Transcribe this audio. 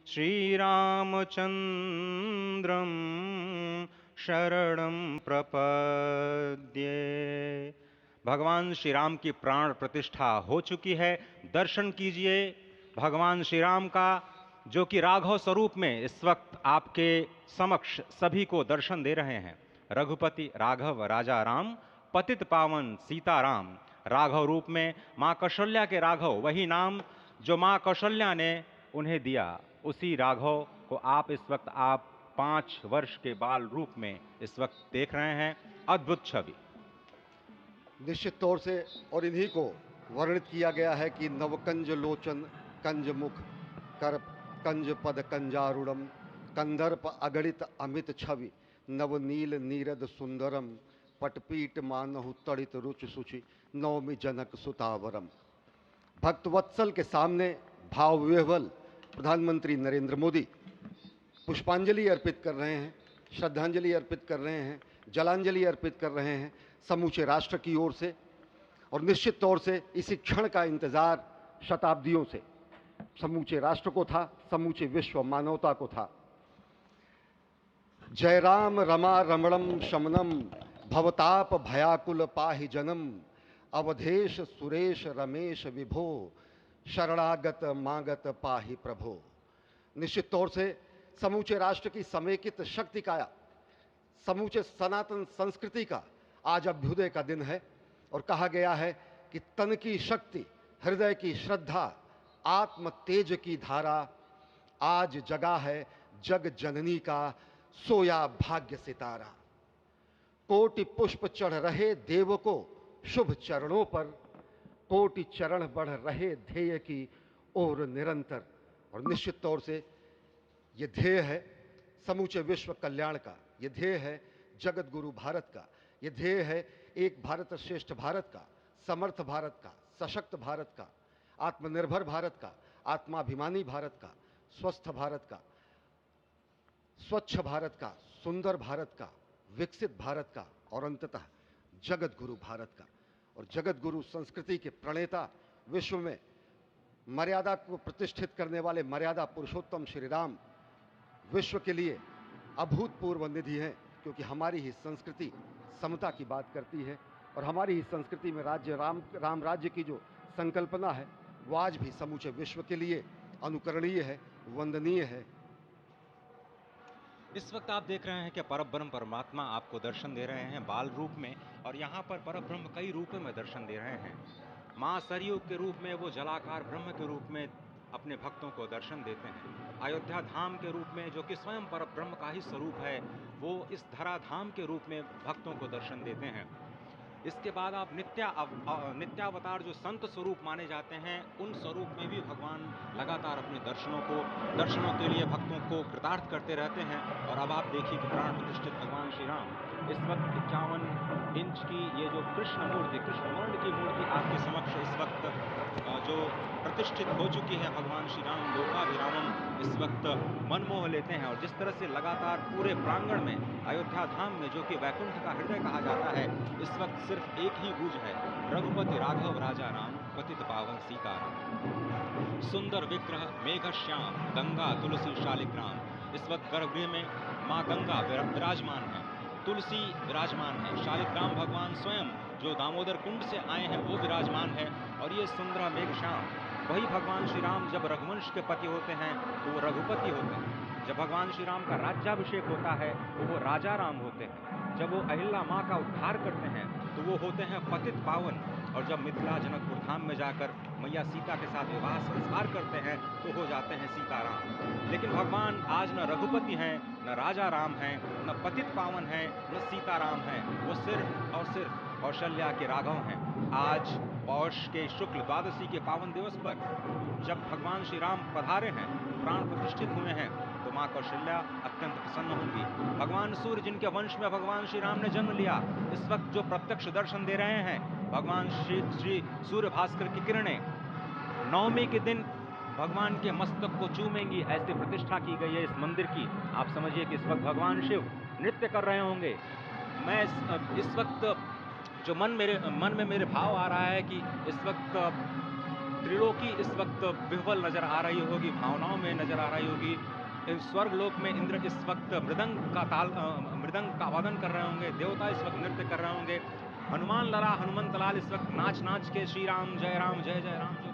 श्रीरामचन्द्रं शरणं प्रपद्ये। भगवान श्री राम की प्राण प्रतिष्ठा हो चुकी है। दर्शन कीजिए भगवान श्री राम का, जो कि राघव स्वरूप में इस वक्त आपके समक्ष सभी को दर्शन दे रहे हैं। रघुपति राघव राजा राम, पतित पावन सीताराम। राघव रूप में माँ कौशल्या के राघव, वही नाम जो माँ कौशल्या ने उन्हें दिया, उसी राघव को आप इस वक्त 5 वर्ष के बाल रूप में इस वक्त देख रहे हैं। अद्भुत छवि। निश्चित तौर से, और इन्हीं को वर्णित किया गया है कि नवकंज लोचन कंज मुख कर कंज पद कंजारुणम कंदर्प अगणित अमित छवि नवनील नीरद सुंदरम पटपीट मानहु तड़ित रुचि सुचि नवमी जनक सुतावरम। भक्तवत्सल के सामने भाव विह्वल प्रधानमंत्री नरेंद्र मोदी पुष्पांजलि अर्पित कर रहे हैं, श्रद्धांजलि अर्पित कर रहे हैं, जलांजलि अर्पित कर रहे हैं समूचे राष्ट्र की ओर से। और निश्चित तौर से इसी क्षण का इंतजार शताब्दियों से समूचे राष्ट्र को था, समूचे विश्व मानवता को था। जय राम रमा रमणम शमनम भवताप भयाकुल पाहि जनम अवधेश सुरेश रमेश विभो शरणागत मागत पाहि प्रभो। निश्चित तौर से समूचे राष्ट्र की समेकित शक्ति का, समूचे सनातन संस्कृति का आज अभ्युदय का दिन है। और कहा गया है कि तन की शक्ति, हृदय की श्रद्धा, आत्म तेज की धारा आज जगा है जग जननी का सोया भाग्य सितारा। कोटि पुष्प चढ़ रहे देव को शुभ चरणों पर, कोटि चरण बढ़ रहे ध्येय की ओर निरंतर। और निश्चित तौर से ये ध्येय है समूचे विश्व कल्याण का, ये ध्येय है जगत गुरु भारत का, ये ध्येय है एक भारत श्रेष्ठ भारत का, समर्थ भारत का, सशक्त भारत का, आत्मनिर्भर भारत का, आत्माभिमानी भारत का, स्वस्थ भारत का, स्वच्छ भारत का, सुंदर भारत का, विकसित भारत का, और अंततः जगत गुरु भारत का। और जगत गुरु संस्कृति के प्रणेता, विश्व में मर्यादा को प्रतिष्ठित करने वाले मर्यादा पुरुषोत्तम श्री राम विश्व के लिए अभूतपूर्व निधि हैं, क्योंकि हमारी ही संस्कृति समता की बात करती है। और हमारी ही संस्कृति में राज्य राम राज्य की जो संकल्पना है वो आज भी समूचे विश्व के लिए अनुकरणीय है, वंदनीय है। इस वक्त आप देख रहे हैं कि परब्रह्म परमात्मा आपको दर्शन दे रहे हैं बाल रूप में, और यहाँ पर परब्रह्म कई रूपों में दर्शन दे रहे हैं। माँ सरयू के रूप में वो जलाकार ब्रह्म के रूप में अपने भक्तों को दर्शन देते हैं। अयोध्या धाम के रूप में, जो कि स्वयं परब्रह्म का ही स्वरूप है, वो इस धरा धाम के रूप में भक्तों को दर्शन देते हैं। इसके बाद आप नित्यावतार जो संत स्वरूप माने जाते हैं, उन स्वरूप में भी भगवान लगातार अपने दर्शनों के लिए भक्तों को कृतार्थ करते रहते हैं। और अब आप देखिए कि प्राण प्रतिष्ठित भगवान श्री राम इस वक्त 51 इंच की ये जो कृष्ण वर्ण की मूर्ति आपके समक्ष इस वक्त जो प्रतिष्ठित हो चुकी है, भगवान श्री राम लोकाभिरामम इस वक्त मन मोह लेते हैं। और जिस तरह से लगातार पूरे प्रांगण में, अयोध्या धाम में, जो कि वैकुंठ का हृदय कहा जाता है, इस वक्त सिर्फ एक ही गूंज है, रघुपति राघव राजा राम, पतित पावन सीताराम। सुंदर विग्रह मेघ श्याम, गंगा तुलसी शालिग्राम। इस वक्त गर्भगृह में माँ गंगा विराजमान है, तुलसी विराजमान है, शालिग्राम भगवान स्वयं जो दामोदर कुंड से आए हैं वो विराजमान है। और ये सुंदर मेघ श्याम, वही भगवान श्री राम जब रघुवंश के पति होते हैं तो वो रघुपति होते हैं। जब भगवान श्री राम का राज्याभिषेक होता है तो वो राजा राम होते हैं। जब वो अहिल्या माँ का उद्धार करते हैं तो वो होते हैं पतित पावन। और जब मिथिला जनकपुर धाम में जाकर मैया सीता के साथ विवाह संस्कार करते हैं तो हो जाते हैं सीताराम। लेकिन भगवान आज न रघुपति हैं, न राजा राम हैं, न पतित पावन हैं, न सीताराम हैं। वो सिर्फ और सिर्फ कौशल्या के राघव हैं। आज पौष के शुक्ल द्वादशी के पावन दिवस पर जब भगवान श्री राम पधारे हैं, प्राण प्रतिष्ठित हुए हैं, तो माँ कौशल्या अत्यंत प्रसन्न होंगी। भगवान सूर्य, जिनके वंश में भगवान श्री राम ने जन्म लिया, इस वक्त जो प्रत्यक्ष दर्शन दे रहे हैं, भगवान श्री सूर्य भास्कर की किरणें नवमी के दिन भगवान के मस्तक को चूमेंगी, ऐसी प्रतिष्ठा की गई है इस मंदिर की। आप समझिए कि इस वक्त भगवान शिव नृत्य कर रहे होंगे। मैं इस वक्त जो मन में मेरे भाव आ रहा है कि इस वक्त त्रिलोकी इस वक्त विह्वल नजर आ रही होगी, भावनाओं में नजर आ रही होगी। इस स्वर्गलोक में इंद्र इस वक्त मृदंग का वादन कर रहे होंगे, देवता इस वक्त नृत्य कर रहे होंगे। हनुमान लला हनुमंत लाल इस वक्त नाच नाच के श्री राम जय जय राम जो